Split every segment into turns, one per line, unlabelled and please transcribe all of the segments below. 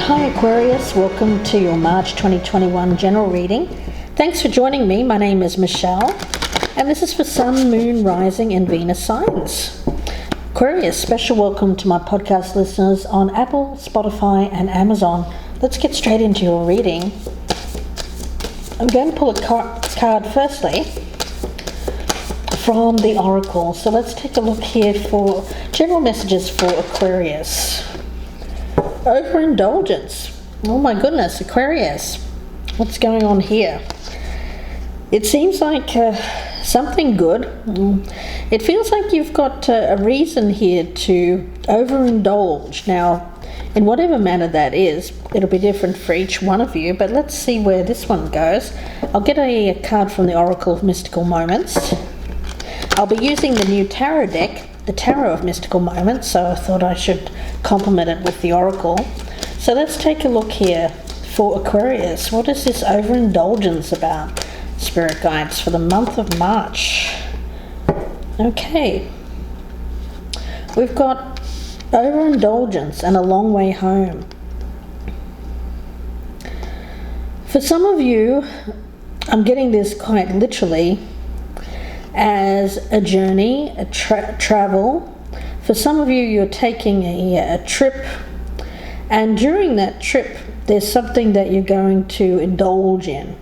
Hi Aquarius, welcome to your March 2021 general reading. Thanks for joining me. My name is Michelle and this is for Sun, Moon, Rising and Venus signs. Aquarius, special welcome to my podcast listeners on Apple, Spotify and Amazon. Let's get straight into your reading. I'm going to pull a card firstly from the Oracle. So let's take a look here for general messages for Aquarius. Overindulgence. Oh my goodness, Aquarius. What's going on here? It seems like something good. It feels like you've got a reason here to overindulge. Now, in whatever manner that is, it'll be different for each one of you, but let's see where this one goes. I'll get a card from the Oracle of Mystical Moments. I'll be using the new tarot deck, the Tarot of Mystical Moments, so I thought I should complement it with the Oracle. So let's take a look here for Aquarius. What is this overindulgence about, Spirit Guides, for the month of March? Okay. We've got overindulgence and a long way home. For some of you, I'm getting this quite literally as a journey, a travel. For some of you, you're taking a trip, and during that trip there's something that you're going to indulge in.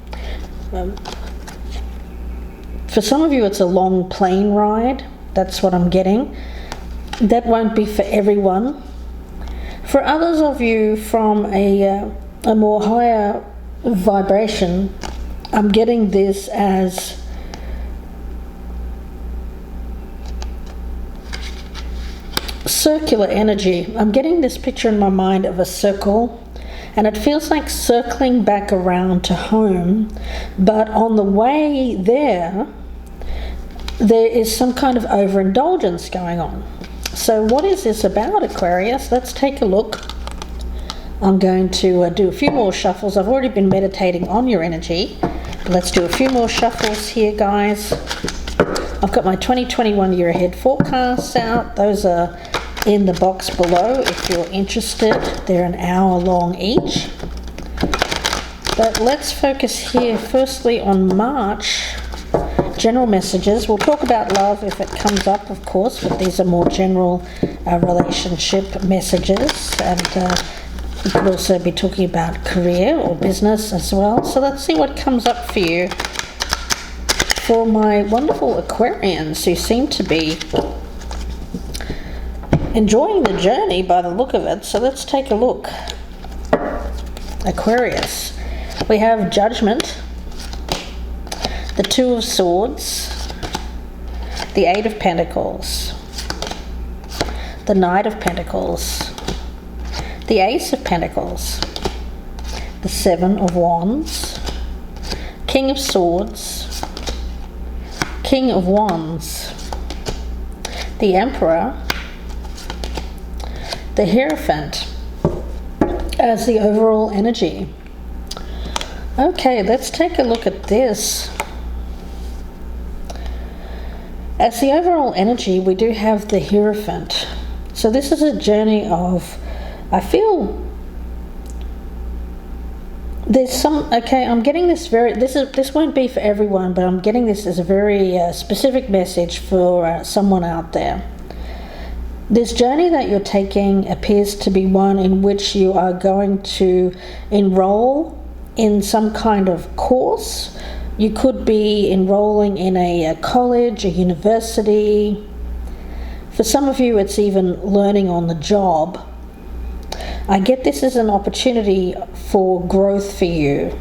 For some of you it's a long plane ride. That's what I'm getting. That won't be for everyone. For others of you from a more higher vibration, I'm getting this as circular energy. I'm getting this picture in my mind of a circle, and it feels like circling back around to home, but on the way there is some kind of overindulgence going on. So what is this about, Aquarius? Let's take a look. I'm going to do a few more shuffles. I've already been meditating on your energy. Let's do a few more shuffles here, guys. I've got my 2021 year ahead forecasts out. Those are in the box below if you're interested. They're an hour long each. But let's focus here firstly on March general messages. We'll talk about love if it comes up, of course, but these are more general relationship messages, and we could also be talking about career or business as well. So let's see what comes up for you for my wonderful Aquarians who seem to be enjoying the journey by the look of it. So let's take a look. Aquarius, we have Judgment, the Two of Swords, the Eight of Pentacles, the Knight of Pentacles, the Ace of Pentacles, the Seven of Wands, King of Swords, King of Wands, the Emperor, the Hierophant as the overall energy. Okay, let's take a look at this. As the overall energy, we do have the Hierophant. So this is a journey of, I feel there's some, okay, I'm getting this this won't be for everyone, but I'm getting this as a very specific message for someone out there. This journey that you're taking appears to be one in which you are going to enroll in some kind of course. You could be enrolling in a college, a university. For some of you, it's even learning on the job. I get this as an opportunity for growth for you.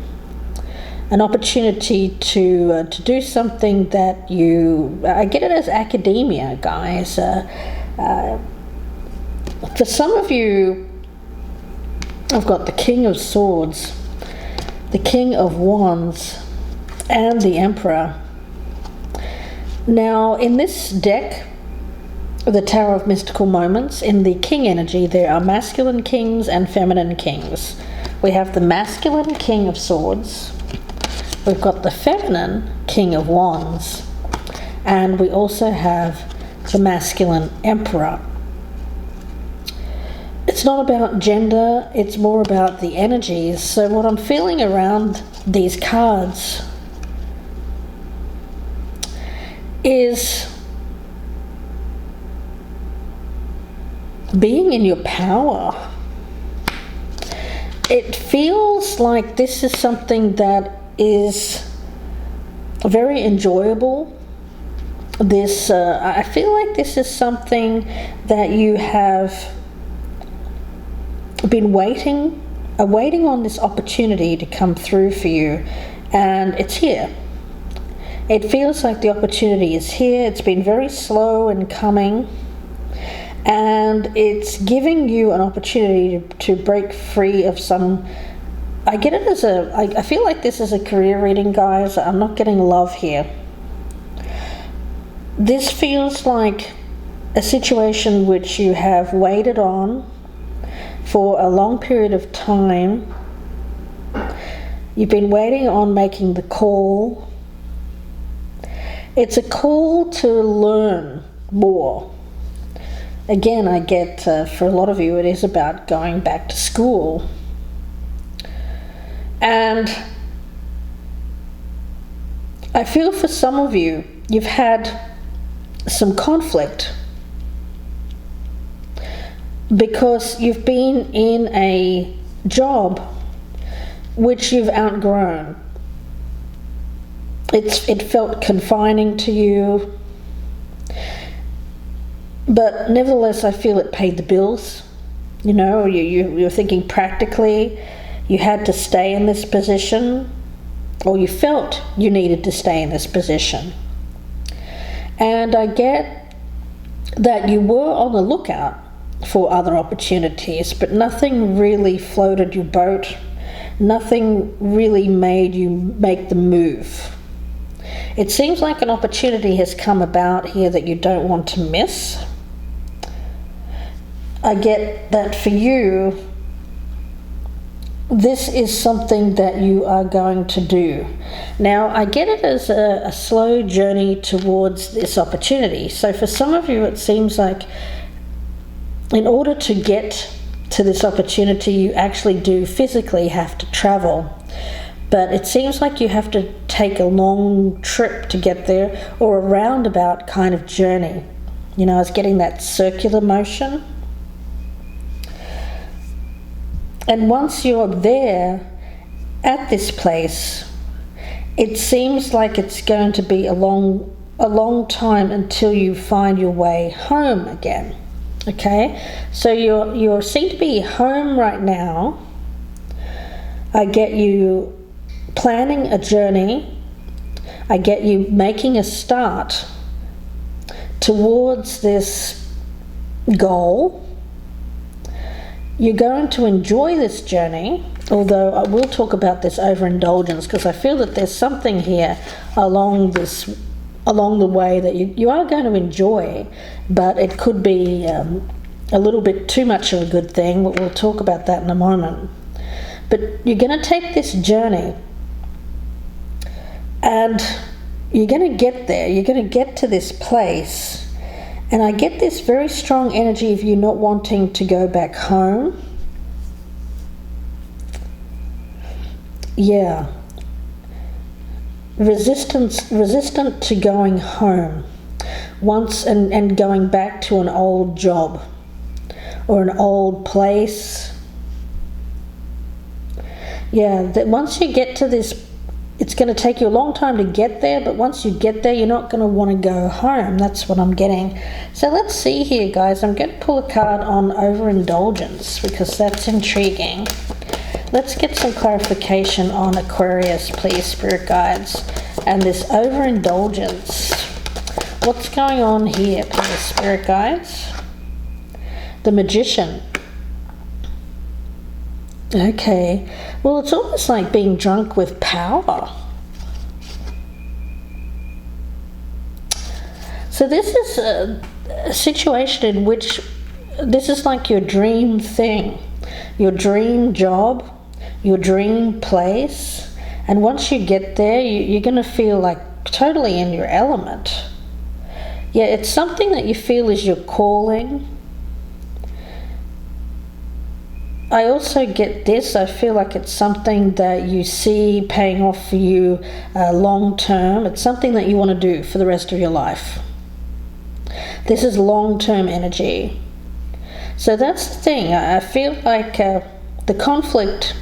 An opportunity to do something that I get it as academia, guys. For some of you, I've got the King of Swords, the King of Wands, and the Emperor. Now, in this deck, the Tarot of Mystical Moments, in the King energy, there are masculine kings and feminine kings. We have the masculine King of Swords, we've got the feminine King of Wands, and we also have the masculine Emperor. it's not about gender, it's more about the energies. So what I'm feeling around these cards is being in your power. It feels like this is something that is very enjoyable. I feel like this is something that you have been waiting on this opportunity to come through for you, and it's here. It feels like the opportunity is here. It's been very slow in coming, and it's giving you an opportunity to break free of some. I get it as I feel like this is a career reading, guys. I'm not getting love here. This feels like a situation which you have waited on for a long period of time. You've been waiting on making the call. It's a call to learn more. Again, I get for a lot of you it is about going back to school. And I feel for some of you, you've had some conflict because you've been in a job which you've outgrown. It felt confining to you, but nevertheless I feel it paid the bills. You know, you're thinking practically, you had to stay in this position, or you felt you needed to stay in this position. And I get that you were on the lookout for other opportunities, but nothing really floated your boat. Nothing really made you make the move. It seems like an opportunity has come about here that you don't want to miss. I get that for you, this is something that you are going to do. Now, I get it as a slow journey towards this opportunity. So for some of you, it seems like in order to get to this opportunity, you actually do physically have to travel. But it seems like you have to take a long trip to get there, or a roundabout kind of journey. You know, it's getting that circular motion. And once you're there at this place, it seems like it's going to be a long time until you find your way home again. Okay, so you seem to be home right now. I get you planning a journey. I get you making a start towards this goal. You're going to enjoy this journey, although I will talk about this overindulgence, because I feel that there's something here along the way that you are going to enjoy, but it could be a little bit too much of a good thing. But we'll talk about that in a moment. But you're going to take this journey, and you're going to get there. You're going to get to this place. And I get this very strong energy of you not wanting to go back home. Yeah. Resistant to going home once and going back to an old job or an old place. Yeah, that once you get to this, it's going to take you a long time to get there, but once you get there, you're not going to want to go home. That's what I'm getting. So let's see here, guys. I'm going to pull a card on overindulgence because that's intriguing. Let's get some clarification on Aquarius, please, spirit guides. And this overindulgence. What's going on here, please, spirit guides? The Magician. Okay, well, it's almost like being drunk with power. So this is a situation in which this is like your dream thing, your dream job, your dream place. And once you get there, you're going to feel like totally in your element. Yeah, it's something that you feel is your calling. I also get this, I feel like it's something that you see paying off for you long term. It's something that you want to do for the rest of your life. This is long-term energy. So that's the thing. I feel like the conflict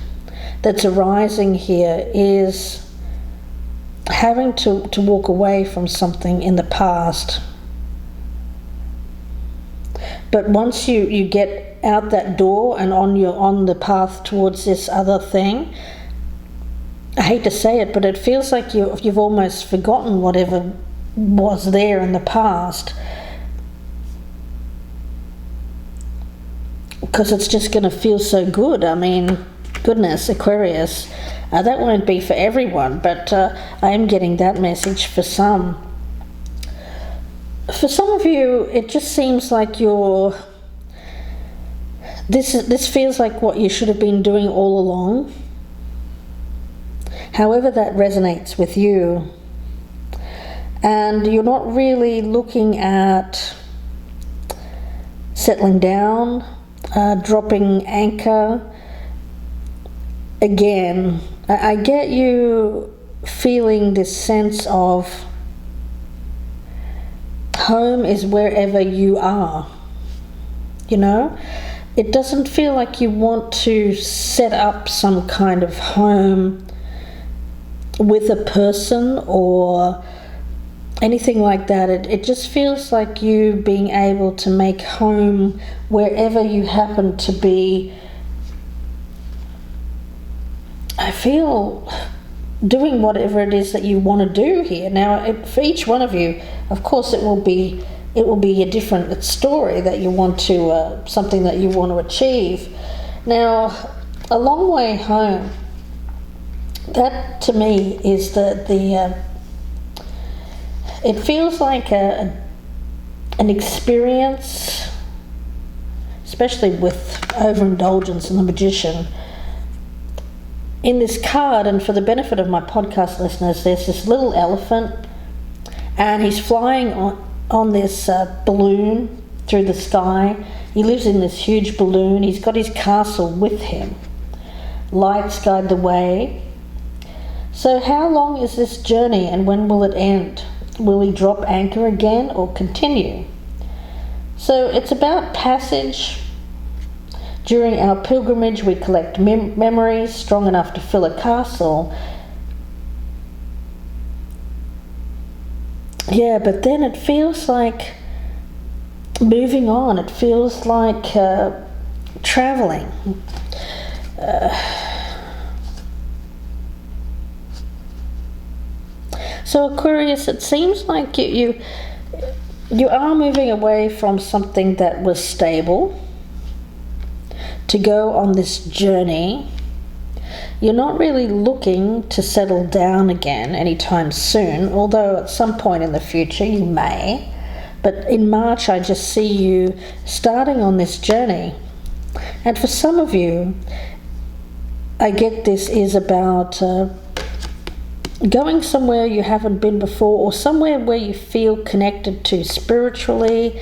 that's arising here is having to walk away from something in the past. But once you get out that door and on the path towards this other thing, I hate to say it, but it feels like you've almost forgotten whatever was there in the past, because it's just going to feel so good. I mean, goodness, Aquarius, that won't be for everyone, but I am getting that message for some. For some of you, it just seems like this feels like what you should have been doing all along. However that resonates with you. And you're not really looking at settling down, dropping anchor. Again, I get you feeling this sense of home is wherever you are. You know, it doesn't feel like you want to set up some kind of home with a person or anything like that. It just feels like you being able to make home wherever you happen to be. I feel doing whatever it is that you want to do here. Now, for each one of you, of course, it will be a different story that you want to, something that you want to achieve. Now, a long way home, that to me is it feels like an experience, especially with Overindulgence and the Magician. In this card, and for the benefit of my podcast listeners, there's this little elephant, and he's flying on this balloon through the sky. He lives in this huge balloon. He's got his castle with him. Lights guide the way. So how long is this journey, and when will it end? Will he drop anchor again or continue? So it's about passage. During our pilgrimage, we collect memories strong enough to fill a castle. Yeah, but then it feels like moving on. It feels like traveling. So Aquarius, it seems like you are moving away from something that was stable to go on this journey. You're not really looking to settle down again anytime soon, although at some point in the future you may. But in March, I just see you starting on this journey. And for some of you, I get this is about going somewhere you haven't been before, or somewhere where you feel connected to spiritually.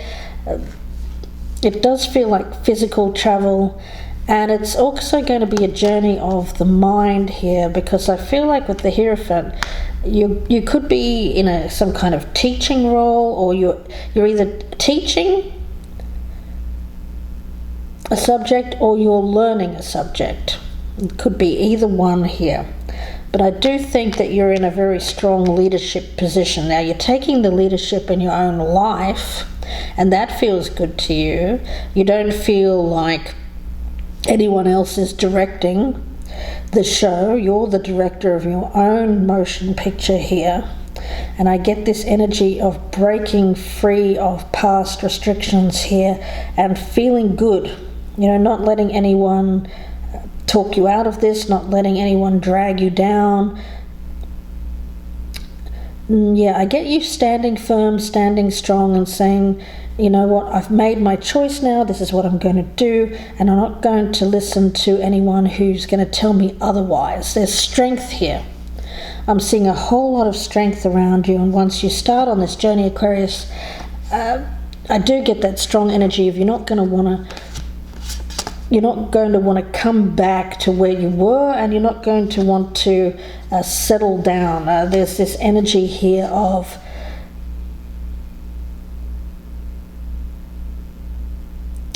It does feel like physical travel, and it's also going to be a journey of the mind here, because I feel like with the Hierophant, you could be in some kind of teaching role, or you're either teaching a subject or you're learning a subject. It could be either one here. But I do think that you're in a very strong leadership position. Now, you're taking the leadership in your own life, and that feels good to you. You don't feel like anyone else is directing the show. You're the director of your own motion picture here. And I get this energy of breaking free of past restrictions here and feeling good. You know, not letting anyone talk you out of this, not letting anyone drag you down. Yeah, I get you standing firm, standing strong, and saying, you know what, I've made my choice now, this is what I'm going to do, and I'm not going to listen to anyone who's going to tell me otherwise. There's strength here. I'm seeing a whole lot of strength around you, and once you start on this journey, Aquarius, I do get that strong energy of you're not going to want to you're not going to want to come back to where you were, and you're not going to want to settle down. There's this energy here of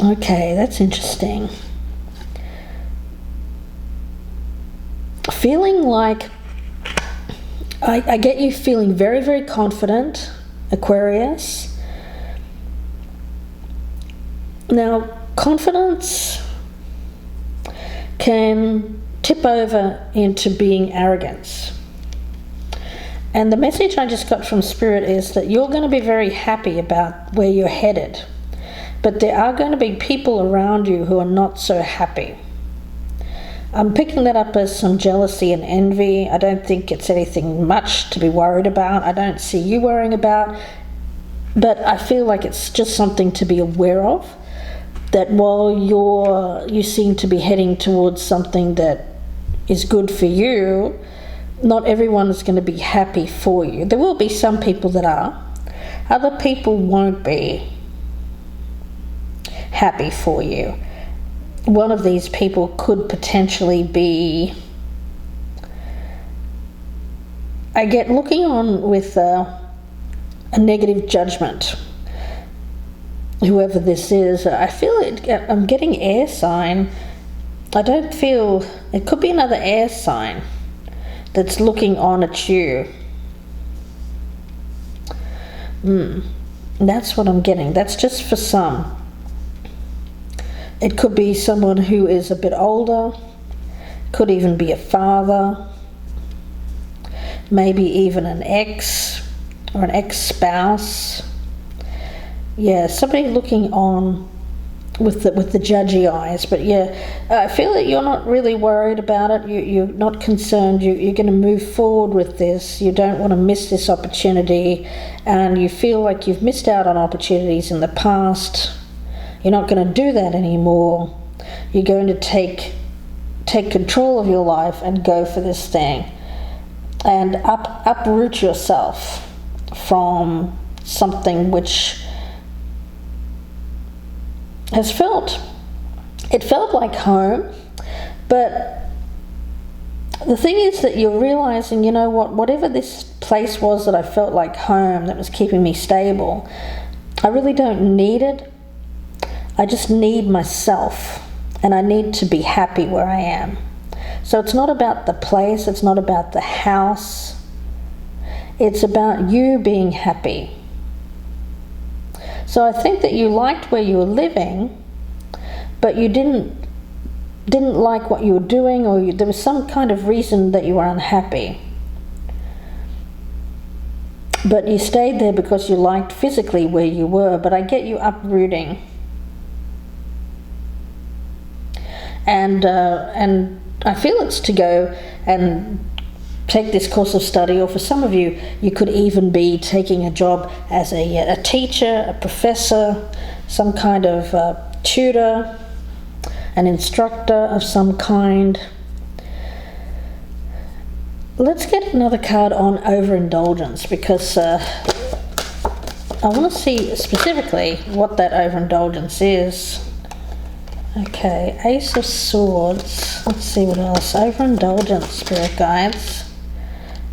okay, that's interesting. Feeling like I get you feeling very, very confident, Aquarius. Now, confidence can tip over into being arrogance. And the message I just got from Spirit is that you're going to be very happy about where you're headed. But there are going to be people around you who are not so happy. I'm picking that up as some jealousy and envy. I don't think it's anything much to be worried about. I don't see you worrying about. But I feel like it's just something to be aware of. That while you seem to be heading towards something that is good for you, not everyone is going to be happy for you. There will be some people that are. Other people won't be happy for you. One of these people could potentially be, I get looking on with a negative judgment. Whoever this is, I feel it. I'm getting air sign. I don't feel, it could be another air sign that's looking on at you. That's what I'm getting. That's just for some. It could be someone who is a bit older, could even be a father, maybe even an ex or an ex-spouse. Yeah, somebody looking on with the judgy eyes. But yeah, I feel that you're not really worried about it. You're not concerned. You're going to move forward with this. You don't want to miss this opportunity, and you feel like you've missed out on opportunities in the past. You're not going to do that anymore. You're going to take control of your life and go for this thing, and uproot yourself from something which has felt like home. But the thing is that you're realizing, you know what, whatever this place was that I felt like home, that was keeping me stable, I really don't need it. I just need myself, and I need to be happy where I am. So it's not about the place, it's not about the house, it's about you being happy. So I think that you liked where you were living, but you didn't like what you were doing, or there was some kind of reason that you were unhappy. But you stayed there because you liked physically where you were. But I get you uprooting. And I feel it's to go and take this course of study, or for some of you, you could even be taking a job as a teacher, a professor, some kind of tutor, an instructor of some kind. Let's get another card on overindulgence, because I want to see specifically what that overindulgence is. Okay, Ace of Swords. Let's see what else. Overindulgence, Spirit Guides.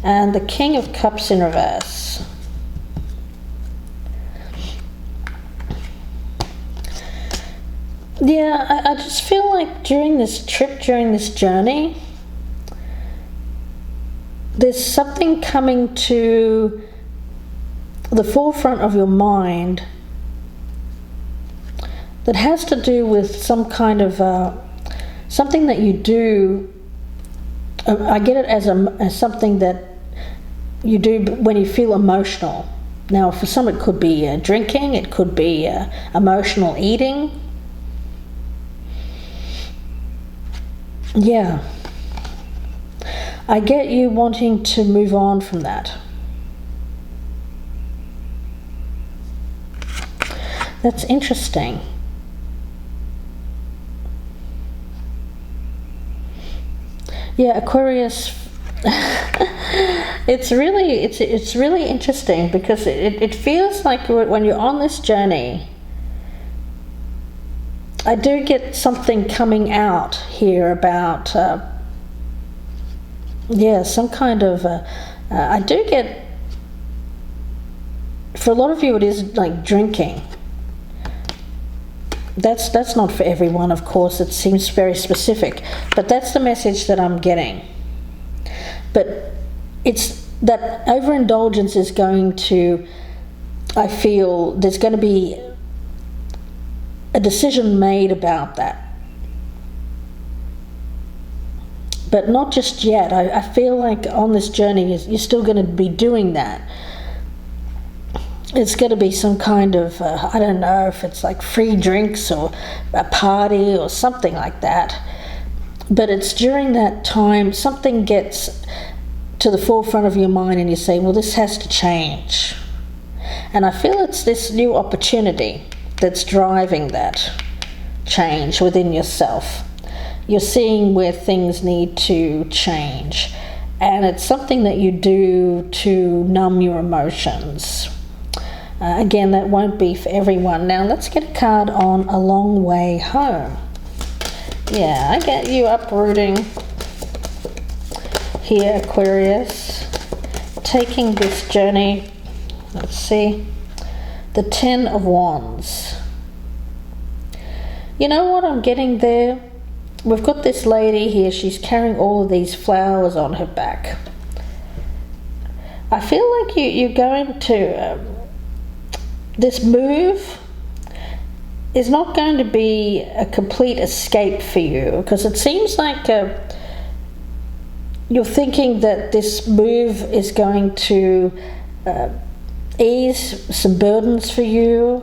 And the King of Cups in reverse. Yeah, I just feel like during this trip, during this journey, there's something coming to the forefront of your mind that has to do with some kind of something that you do. I get it as something that you do when you feel emotional. Now, for some it could be drinking, it could be emotional eating. Yeah. I get you wanting to move on from that. That's interesting. Yeah, Aquarius. It's really interesting, because it feels like when you're on this journey, I do get something coming out here about, some kind of, I do get, for a lot of you it is like drinking. That's not for everyone, of course, it seems very specific, but that's the message that I'm getting. But it's that overindulgence is going to, I feel there's going to be a decision made about that. But not just yet. I feel like on this journey you're still going to be doing that. It's going to be some kind of, I don't know if it's like free drinks or a party or something like that. But it's during that time something gets to the forefront of your mind and you say, well, this has to change. And I feel it's this new opportunity that's driving that change within yourself. You're seeing where things need to change. And it's something that you do to numb your emotions. Again, that won't be for everyone. Now let's get a card on A Long Way Home. Yeah, I get you uprooting here, Aquarius. Taking this journey. Let's see. The Ten of Wands. You know what I'm getting there? We've got this lady here. She's carrying all of these flowers on her back. I feel like you're going to... this move is not going to be a complete escape for you, because it seems like you're thinking that this move is going to ease some burdens for you.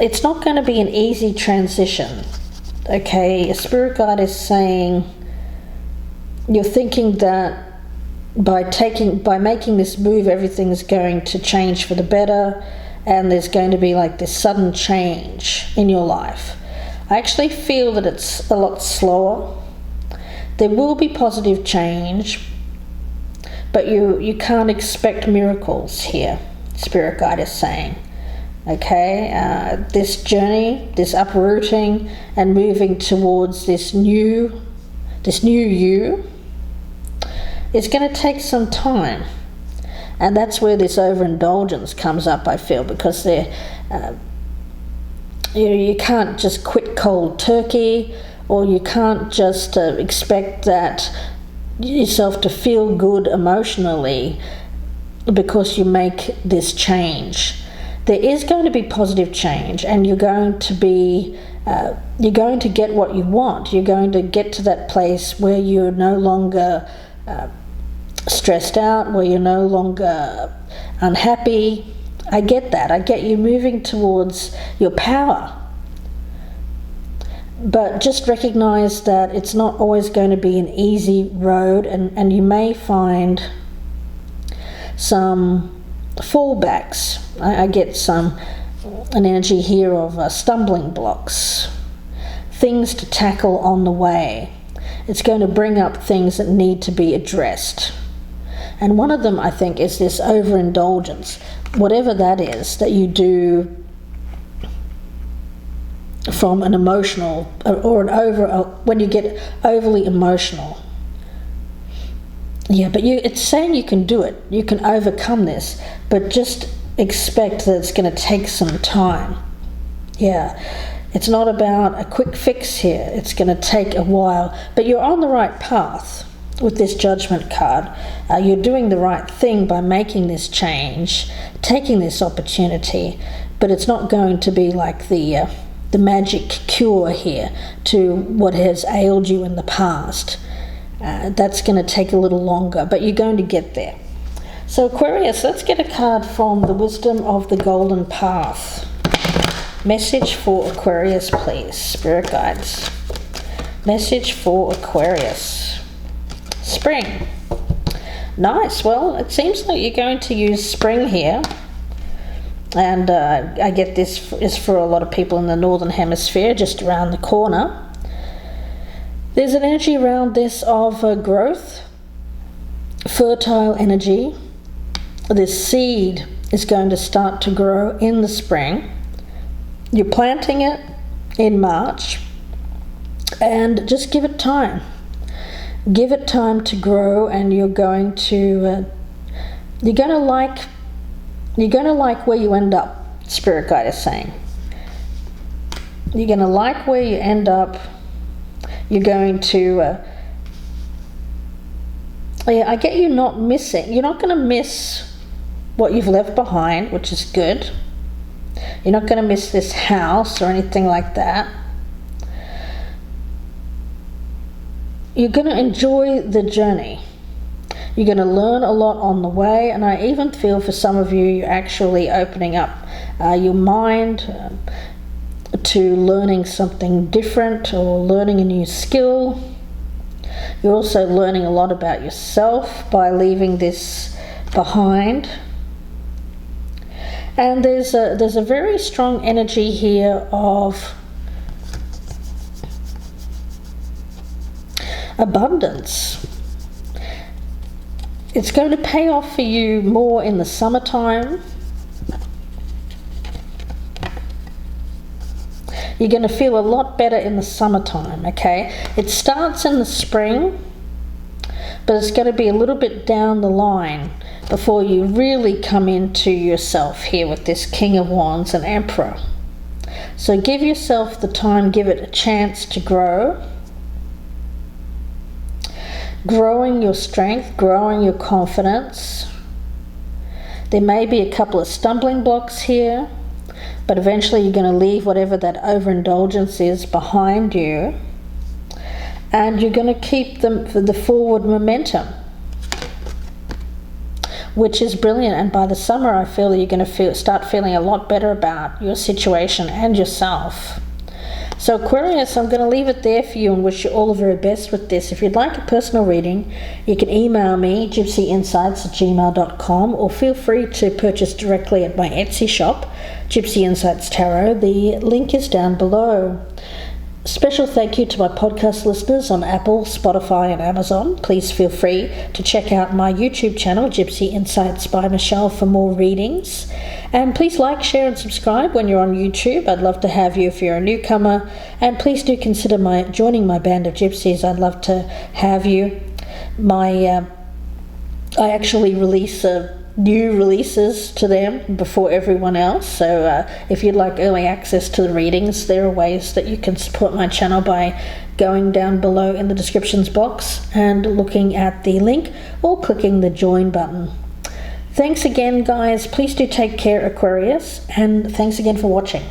It's not going to be an easy transition. Okay, a spirit guide is saying you're thinking that by making this move, everything's going to change for the better, and there's going to be like this sudden change in your life. I actually feel that it's a lot slower. There will be positive change, but you can't expect miracles here, spirit guide is saying. Okay, this journey, this uprooting and moving towards this new you is going to take some time. And that's where this overindulgence comes up, I feel, because you can't just quit cold turkey, or you can't just expect that yourself to feel good emotionally because you make this change. There is going to be positive change, and you're going to get what you want. You're going to get to that place where you're no longer stressed out, where you're no longer unhappy. I get that. I get you moving towards your power. But just recognize that it's not always going to be an easy road, and you may find some fallbacks. I get an energy here of stumbling blocks, things to tackle on the way. It's going to bring up things that need to be addressed. And one of them, I think, is this overindulgence. Whatever that is that you do from an emotional, or when you get overly emotional. Yeah, but it's saying you can do it. You can overcome this, but just expect that it's going to take some time. Yeah, it's not about a quick fix here. It's going to take a while, but you're on the right path with this Judgment card. You're doing the right thing by making this change, taking this opportunity, but it's not going to be like the magic cure here to what has ailed you in the past. That's going to take a little longer, but you're going to get there. So Aquarius, let's get a card from the Wisdom of the Golden Path. Message for Aquarius, please. Spirit guides. Message for Aquarius. Spring. Nice. Well, it seems like you're going to use spring here. And I get this is for a lot of people in the Northern Hemisphere, just around the corner. There's an energy around this of growth, fertile energy. This seed is going to start to grow in the spring. You're planting it in March, and just give it time. Give it time to grow, and you're going to like where you end up. Spirit guide is saying you're going to like where you end up. You're going to I get you not missing. You're not going to miss what you've left behind, which is good. You're not going to miss this house or anything like that. You're going to enjoy the journey. You're going to learn a lot on the way, and I even feel for some of you, you're actually opening up your mind to learning something different or learning a new skill. You're also learning a lot about yourself by leaving this behind. And there's a very strong energy here of abundance. It's going to pay off for you more in the summertime. You're going to feel a lot better in the summertime, okay? It starts in the spring, but it's going to be a little bit down the line before you really come into yourself here with this King of Wands and Emperor. So give yourself the time, give it a chance to grow. Growing your strength, growing your confidence. There may be a couple of stumbling blocks here, but eventually you're going to leave whatever that overindulgence is behind you, and you're going to keep the forward momentum, which is brilliant. And by the summer, I feel that you're going to start feeling a lot better about your situation and yourself. So Aquarius, I'm going to leave it there for you and wish you all the very best with this. If you'd like a personal reading, you can email me, gypsyinsights@gmail.com, or feel free to purchase directly at my Etsy shop, Gypsy Insights Tarot. The link is down below. Special thank you to my podcast listeners on Apple, Spotify and Amazon. Please feel free to check out my YouTube channel, Gypsy Insights by Michelle, for more readings. And please like, share and subscribe when you're on YouTube. I'd love to have you if you're a newcomer. And please do consider joining my band of gypsies. I'd love to have you. I actually release new releases to them before everyone else, so if you'd like early access to the readings, there are ways that you can support my channel by going down below in the descriptions box and looking at the link or clicking the join button. Thanks again, guys. Please do take care, Aquarius, and thanks again for watching.